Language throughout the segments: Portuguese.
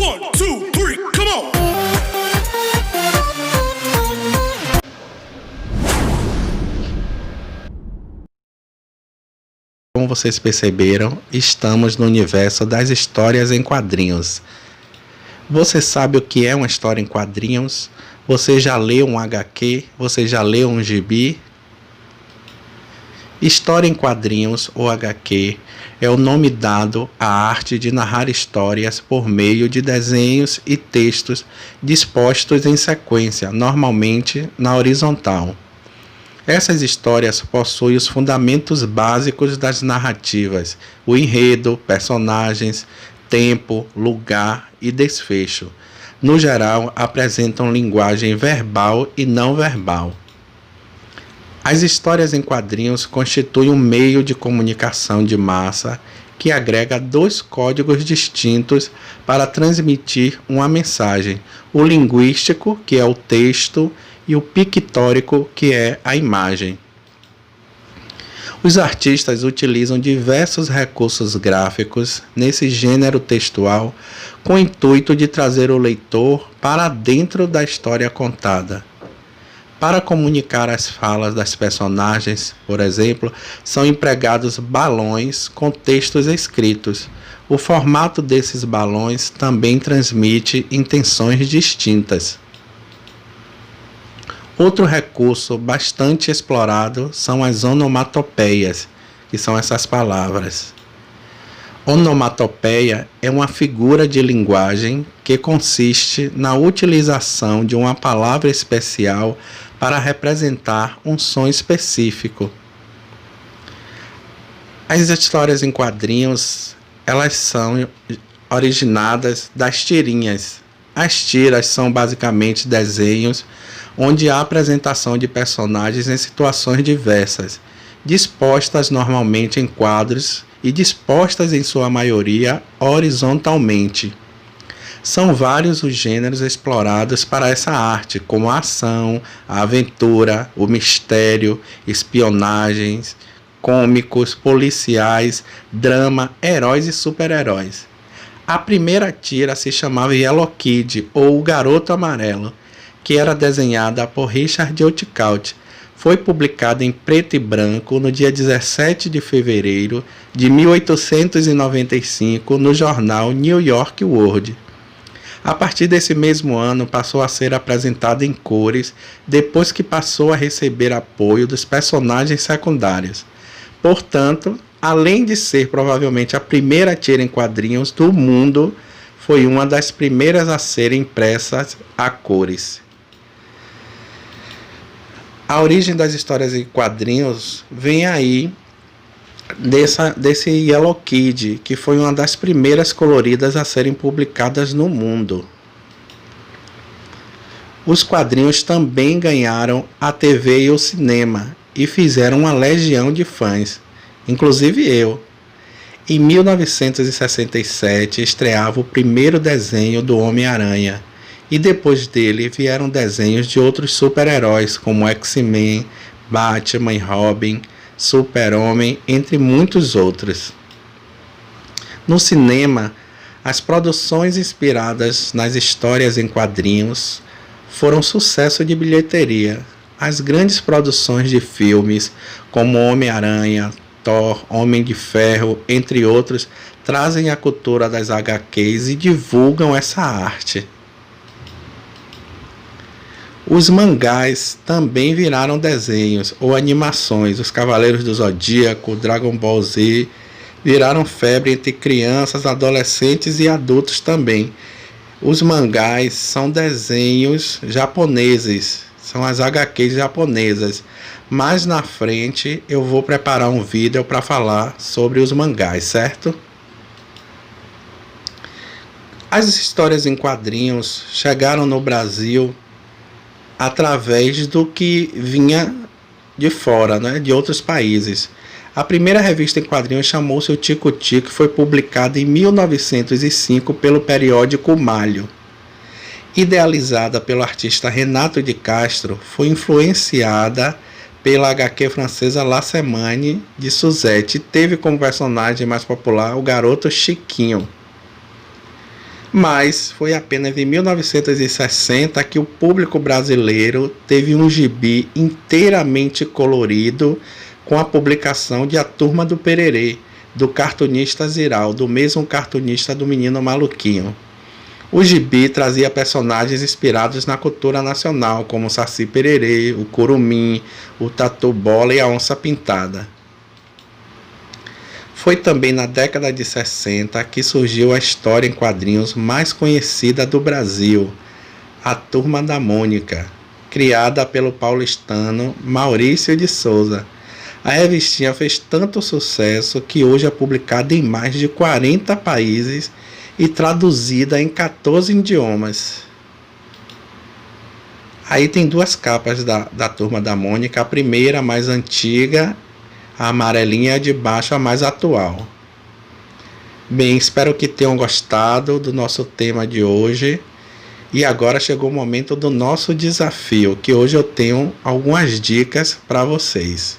1, 2, 3, come on! Como vocês perceberam, estamos no universo das histórias em quadrinhos. Você sabe o que é uma história em quadrinhos? Você já leu um HQ? Você já leu um gibi? História em quadrinhos, ou HQ, é o nome dado à arte de narrar histórias por meio de desenhos e textos dispostos em sequência, normalmente na horizontal. Essas histórias possuem os fundamentos básicos das narrativas, o enredo, personagens, tempo, lugar e desfecho. No geral, apresentam linguagem verbal e não verbal. As histórias em quadrinhos constituem um meio de comunicação de massa que agrega dois códigos distintos para transmitir uma mensagem: o linguístico, que é o texto, e o pictórico, que é a imagem. Os artistas utilizam diversos recursos gráficos nesse gênero textual com o intuito de trazer o leitor para dentro da história contada. Para comunicar as falas das personagens, por exemplo, são empregados balões com textos escritos. O formato desses balões também transmite intenções distintas. Outro recurso bastante explorado são as onomatopeias, que são essas palavras. Onomatopeia é uma figura de linguagem que consiste na utilização de uma palavra especial para representar um som específico. As histórias em quadrinhos, elas são originadas das tirinhas. As tiras são basicamente desenhos onde há apresentação de personagens em situações diversas, dispostas normalmente em quadros e dispostas em sua maioria horizontalmente. São vários os gêneros explorados para essa arte, como a ação, a aventura, o mistério, espionagens, cômicos, policiais, drama, heróis e super-heróis. A primeira tira se chamava Yellow Kid, ou O Garoto Amarelo, que era desenhada por Richard Outcault. Foi publicada em preto e branco no dia 17 de fevereiro de 1895 no jornal New York World. A partir desse mesmo ano passou a ser apresentada em cores, depois que passou a receber apoio dos personagens secundários. Portanto, além de ser provavelmente a primeira tira em quadrinhos do mundo, foi uma das primeiras a serem impressas a cores. A origem das histórias em quadrinhos vem aí desse Yellow Kid, que foi uma das primeiras coloridas a serem publicadas no mundo. Os quadrinhos também ganharam a TV e o cinema e fizeram uma legião de fãs, inclusive eu. Em 1967 estreava o primeiro desenho do Homem-Aranha, e depois dele vieram desenhos de outros super-heróis como X-Men, Batman e Robin, Super-Homem, entre muitos outros. No cinema, as produções inspiradas nas histórias em quadrinhos foram sucesso de bilheteria. As grandes produções de filmes, como Homem-Aranha, Thor, Homem de Ferro, entre outros, trazem a cultura das HQs e divulgam essa arte. Os mangás também viraram desenhos ou animações. Os Cavaleiros do Zodíaco, Dragon Ball Z, viraram febre entre crianças, adolescentes e adultos também. Os mangás são desenhos japoneses, são as HQs japonesas. Mais na frente eu vou preparar um vídeo para falar sobre os mangás, certo? As histórias em quadrinhos chegaram no Brasil através do que vinha de fora, de outros países. A primeira revista em quadrinhos chamou-se o Tico Tico e foi publicada em 1905 pelo periódico Malho. Idealizada pelo artista Renato de Castro, foi influenciada pela HQ francesa La Semaine de Suzette e teve como personagem mais popular o garoto Chiquinho. Mas foi apenas em 1960 que o público brasileiro teve um gibi inteiramente colorido com a publicação de A Turma do Pererê, do cartunista Ziraldo, do mesmo cartunista do Menino Maluquinho. O gibi trazia personagens inspirados na cultura nacional, como o Saci Pererê, o Curumim, o Tatu Bola e a Onça Pintada. Foi também na década de 60 que surgiu a história em quadrinhos mais conhecida do Brasil, A Turma da Mônica, criada pelo paulistano Maurício de Souza. A revistinha fez tanto sucesso que hoje é publicada em mais de 40 países e traduzida em 14 idiomas. Aí tem duas capas da Turma da Mônica, a primeira, a mais antiga, a amarelinha, de baixo, a mais atual. Bem, espero que tenham gostado do nosso tema de hoje. E agora chegou o momento do nosso desafio, que hoje eu tenho algumas dicas para vocês.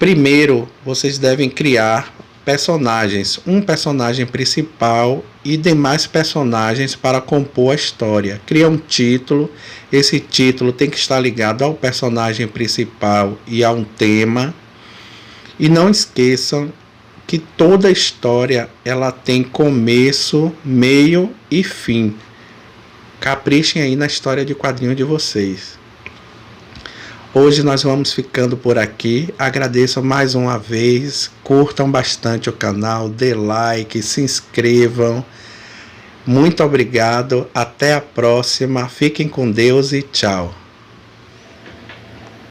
Primeiro, vocês devem criar personagens, um personagem principal e demais personagens para compor a história. Cria um título, esse título tem que estar ligado ao personagem principal e a um tema. E não esqueçam que toda história ela tem começo, meio e fim. Caprichem aí na história de quadrinho de vocês. Hoje nós vamos ficando por aqui. Agradeço mais uma vez. Curtam bastante o canal, dê like, se inscrevam. Muito obrigado. Até a próxima. Fiquem com Deus e tchau.